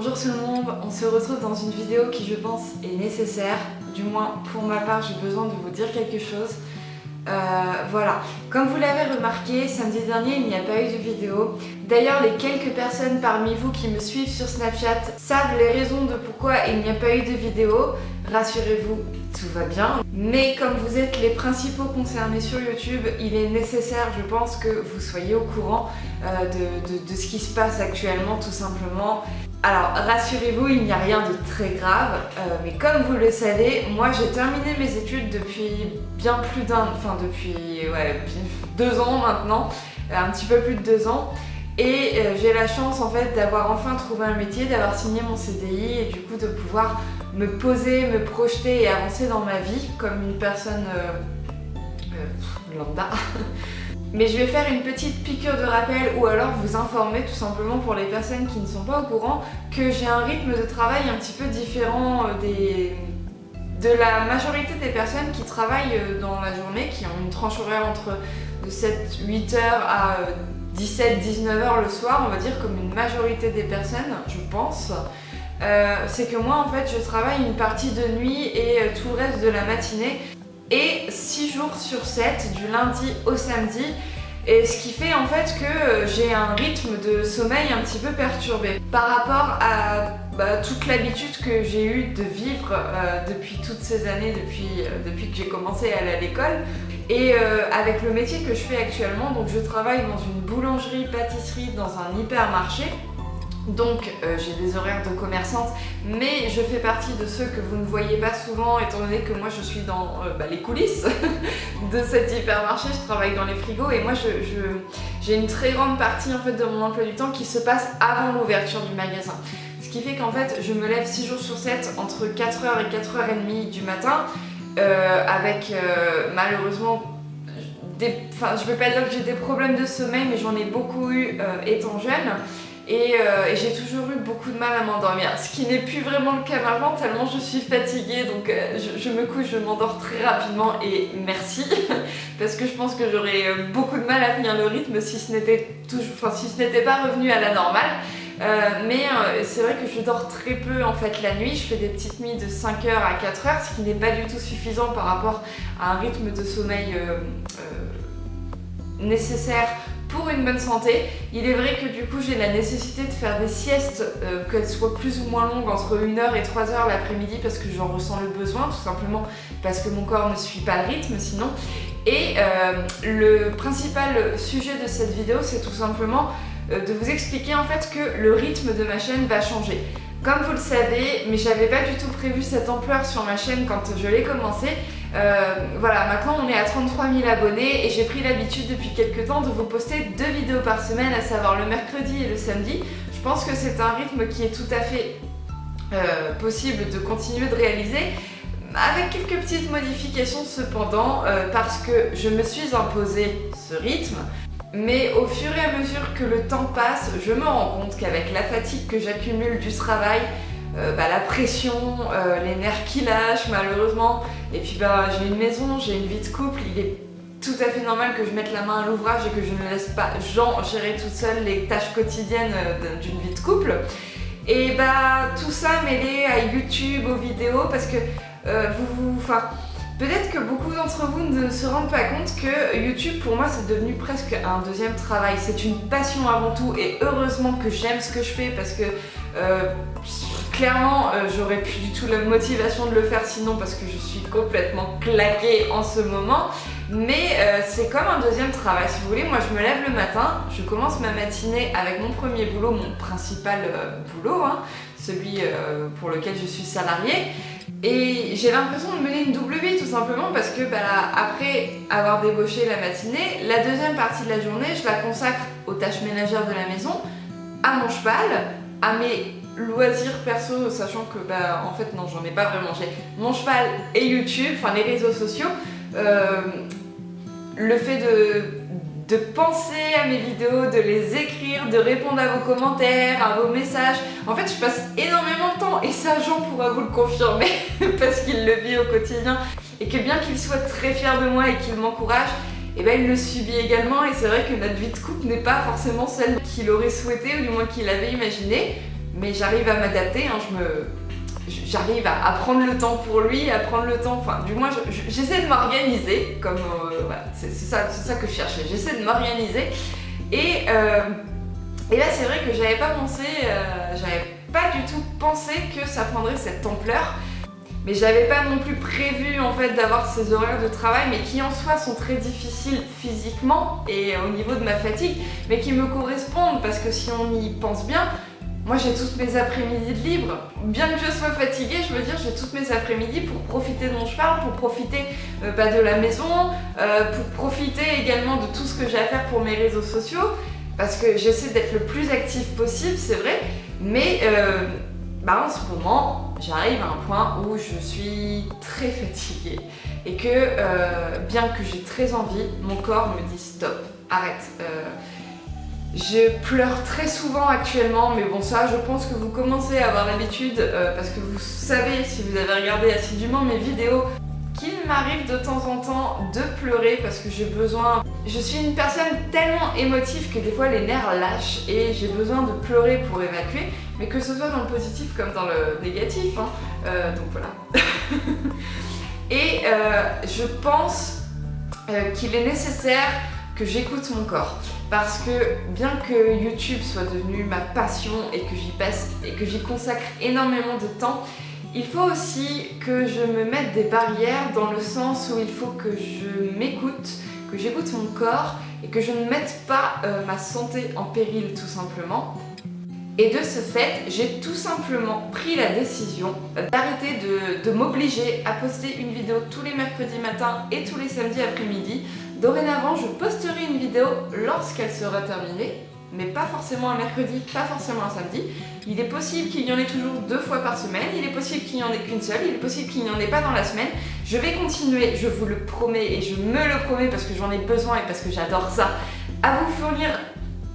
Bonjour tout le monde, on se retrouve dans une vidéo qui je pense est nécessaire. Du moins pour ma part j'ai besoin de vous dire quelque chose. Voilà, comme vous l'avez remarqué, samedi dernier il n'y a pas eu de vidéo. D'ailleurs les quelques personnes parmi vous qui me suivent sur Snapchat savent les raisons de pourquoi il n'y a pas eu de vidéo. Rassurez-vous, tout va bien. Mais comme vous êtes les principaux concernés sur YouTube, il est nécessaire je pense que vous soyez au courant de ce qui se passe actuellement tout simplement. Alors rassurez-vous, il n'y a rien de très grave, mais comme vous le savez, moi j'ai terminé mes études depuis bien plus depuis 2 ans maintenant, un petit peu plus de 2 ans. Et j'ai la chance en fait d'avoir enfin trouvé un métier, d'avoir signé mon CDI et du coup de pouvoir me poser, me projeter et avancer dans ma vie comme une personne lambda. Mais je vais faire une petite piqûre de rappel ou alors vous informer tout simplement pour les personnes qui ne sont pas au courant que j'ai un rythme de travail un petit peu différent de la majorité des personnes qui travaillent dans la journée, qui ont une tranche horaire entre de 7-8 heures à 17-19 heures le soir, on va dire comme une majorité des personnes, je pense. C'est que moi en fait je travaille une partie de nuit et tout le reste de la matinée. Et 6 jours sur 7, du lundi au samedi, et ce qui fait en fait que j'ai un rythme de sommeil un petit peu perturbé par rapport à toute l'habitude que j'ai eue de vivre depuis toutes ces années, depuis que j'ai commencé à aller à l'école. Et avec le métier que je fais actuellement, donc je travaille dans une boulangerie-pâtisserie dans un hypermarché. Donc j'ai des horaires de commerçante, mais je fais partie de ceux que vous ne voyez pas souvent étant donné que moi je suis dans les coulisses de cet hypermarché, je travaille dans les frigos et moi j'ai une très grande partie en fait de mon emploi du temps qui se passe avant l'ouverture du magasin. Ce qui fait qu'en fait je me lève 6 jours sur 7 entre 4h et 4h30 du matin avec malheureusement je peux pas dire que j'ai des problèmes de sommeil mais j'en ai beaucoup eu étant jeune. Et j'ai toujours eu beaucoup de mal à m'endormir, ce qui n'est plus vraiment le cas maintenant tellement je suis fatiguée, donc je me couche, je m'endors très rapidement et merci parce que je pense que j'aurais beaucoup de mal à tenir le rythme si ce n'était pas revenu à la normale. Mais c'est vrai que je dors très peu en fait la nuit, je fais des petites nuits de 5h à 4h, ce qui n'est pas du tout suffisant par rapport à un rythme de sommeil nécessaire pour une bonne santé. Il est vrai que du coup j'ai la nécessité de faire des siestes, qu'elles soient plus ou moins longues, entre 1h et 3h l'après-midi parce que j'en ressens le besoin, tout simplement parce que mon corps ne suit pas le rythme sinon. Et le principal sujet de cette vidéo c'est tout simplement de vous expliquer en fait que le rythme de ma chaîne va changer. Comme vous le savez, mais j'avais pas du tout prévu cette ampleur sur ma chaîne quand je l'ai commencé. Voilà, maintenant on est à 33 000 abonnés et j'ai pris l'habitude depuis quelques temps de vous poster 2 vidéos par semaine, à savoir le mercredi et le samedi. Je pense que c'est un rythme qui est tout à fait possible de continuer de réaliser, avec quelques petites modifications cependant, parce que je me suis imposé ce rythme. Mais au fur et à mesure que le temps passe, je me rends compte qu'avec la fatigue que j'accumule du travail, la pression, les nerfs qui lâchent malheureusement, et puis j'ai une maison, j'ai une vie de couple, il est tout à fait normal que je mette la main à l'ouvrage et que je ne laisse pas Jean gérer toute seule les tâches quotidiennes d'une vie de couple. Et tout ça mêlé à YouTube, aux vidéos, parce que peut-être que beaucoup d'entre vous ne se rendent pas compte que YouTube pour moi c'est devenu presque un deuxième travail. C'est une passion avant tout et heureusement que j'aime ce que je fais parce que clairement j'aurais plus du tout la motivation de le faire sinon parce que je suis complètement claquée en ce moment. Mais c'est comme un deuxième travail si vous voulez. Moi je me lève le matin, je commence ma matinée avec mon premier boulot, mon principal boulot, celui pour lequel je suis salariée. Et j'ai l'impression de mener une double vie tout simplement parce que après avoir débauché la matinée, la deuxième partie de la journée je la consacre aux tâches ménagères de la maison, à mon cheval, à mes loisirs perso, sachant que en fait non j'en ai pas vraiment, j'ai mon cheval et YouTube, les réseaux sociaux, le fait de penser à mes vidéos, de les écrire, de répondre à vos commentaires, à vos messages. En fait, je passe énormément de temps et ça, Jean pourra vous le confirmer parce qu'il le vit au quotidien et que bien qu'il soit très fier de moi et qu'il m'encourage, il le subit également et c'est vrai que notre vie de couple n'est pas forcément celle qu'il aurait souhaité ou du moins qu'il avait imaginé. mais j'arrive à m'adapter, hein, j'arrive à prendre le temps pour lui, à prendre le temps, enfin du moins j'essaie de m'organiser, comme voilà, c'est ça que je cherchais, j'essaie de m'organiser et là c'est vrai que j'avais pas du tout pensé que ça prendrait cette ampleur, mais j'avais pas non plus prévu en fait d'avoir ces horaires de travail, mais qui en soi sont très difficiles physiquement et au niveau de ma fatigue, mais qui me correspondent parce que si on y pense bien, moi j'ai toutes mes après-midi de libre. Bien que je sois fatiguée, je veux dire, j'ai toutes mes après-midi pour profiter de mon cheval, pour profiter de la maison, pour profiter également de tout ce que j'ai à faire pour mes réseaux sociaux, parce que j'essaie d'être le plus active possible, c'est vrai, mais en ce moment, j'arrive à un point où je suis très fatiguée et que bien que j'ai très envie, mon corps me dit stop, arrête. Je pleure très souvent actuellement, mais bon ça je pense que vous commencez à avoir l'habitude parce que vous savez, si vous avez regardé assidûment mes vidéos, qu'il m'arrive de temps en temps de pleurer parce que j'ai besoin... Je suis une personne tellement émotive que des fois les nerfs lâchent et j'ai besoin de pleurer pour évacuer, mais que ce soit dans le positif comme dans le négatif, hein. Donc voilà. Et je pense qu'il est nécessaire que j'écoute mon corps. Parce que bien que YouTube soit devenu ma passion et que j'y passe et que j'y consacre énormément de temps, il faut aussi que je me mette des barrières dans le sens où il faut que je m'écoute, que j'écoute mon corps et que je ne mette pas ma santé en péril tout simplement. Et de ce fait, j'ai tout simplement pris la décision d'arrêter de m'obliger à poster une vidéo tous les mercredis matins et tous les samedis après-midi. Dorénavant, je posterai une vidéo lorsqu'elle sera terminée, mais pas forcément un mercredi, pas forcément un samedi. Il est possible qu'il y en ait toujours 2 fois par semaine, il est possible qu'il n'y en ait qu'une seule, il est possible qu'il n'y en ait pas dans la semaine. Je vais continuer, je vous le promets et je me le promets parce que j'en ai besoin et parce que j'adore ça, à vous fournir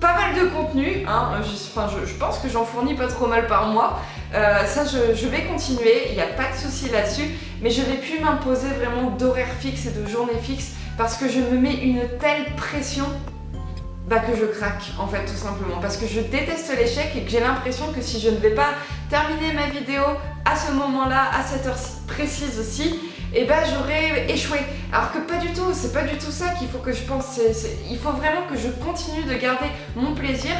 pas mal de contenu, hein. Je pense que j'en fournis pas trop mal par mois. Ça je vais continuer, il n'y a pas de souci là-dessus, mais je vais plus m'imposer vraiment d'horaires fixes et de journées fixes parce que je me mets une telle pression que je craque en fait tout simplement, parce que je déteste l'échec et que j'ai l'impression que si je ne vais pas terminer ma vidéo à ce moment-là, à cette heure précise aussi, et j'aurais échoué. Alors que pas du tout, c'est pas du tout ça qu'il faut que je pense, il faut vraiment que je continue de garder mon plaisir.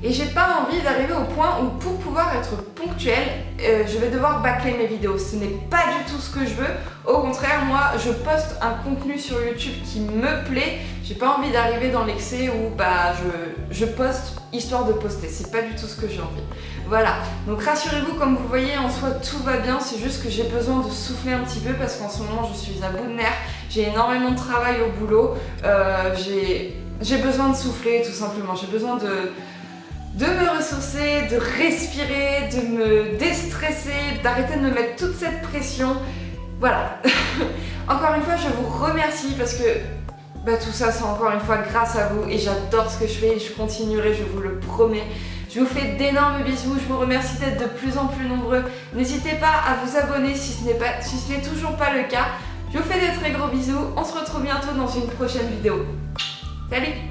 Et j'ai pas envie d'arriver au point où pour pouvoir être ponctuelle, je vais devoir bâcler mes vidéos. Ce n'est pas du tout ce que je veux. Au contraire, moi, je poste un contenu sur YouTube qui me plaît. J'ai pas envie d'arriver dans l'excès où je poste histoire de poster. C'est pas du tout ce que j'ai envie. Voilà. Donc rassurez-vous, comme vous voyez, en soi, tout va bien. C'est juste que j'ai besoin de souffler un petit peu parce qu'en ce moment, je suis à bout de nerfs. J'ai énormément de travail au boulot. J'ai besoin de souffler, tout simplement. J'ai besoin de me ressourcer, de respirer, de me déstresser, d'arrêter de me mettre toute cette pression. Voilà. Encore une fois, je vous remercie parce que tout ça, c'est encore une fois grâce à vous et j'adore ce que je fais et je continuerai, je vous le promets. Je vous fais d'énormes bisous, je vous remercie d'être de plus en plus nombreux. N'hésitez pas à vous abonner si ce n'est toujours pas le cas. Je vous fais de très gros bisous, on se retrouve bientôt dans une prochaine vidéo. Salut!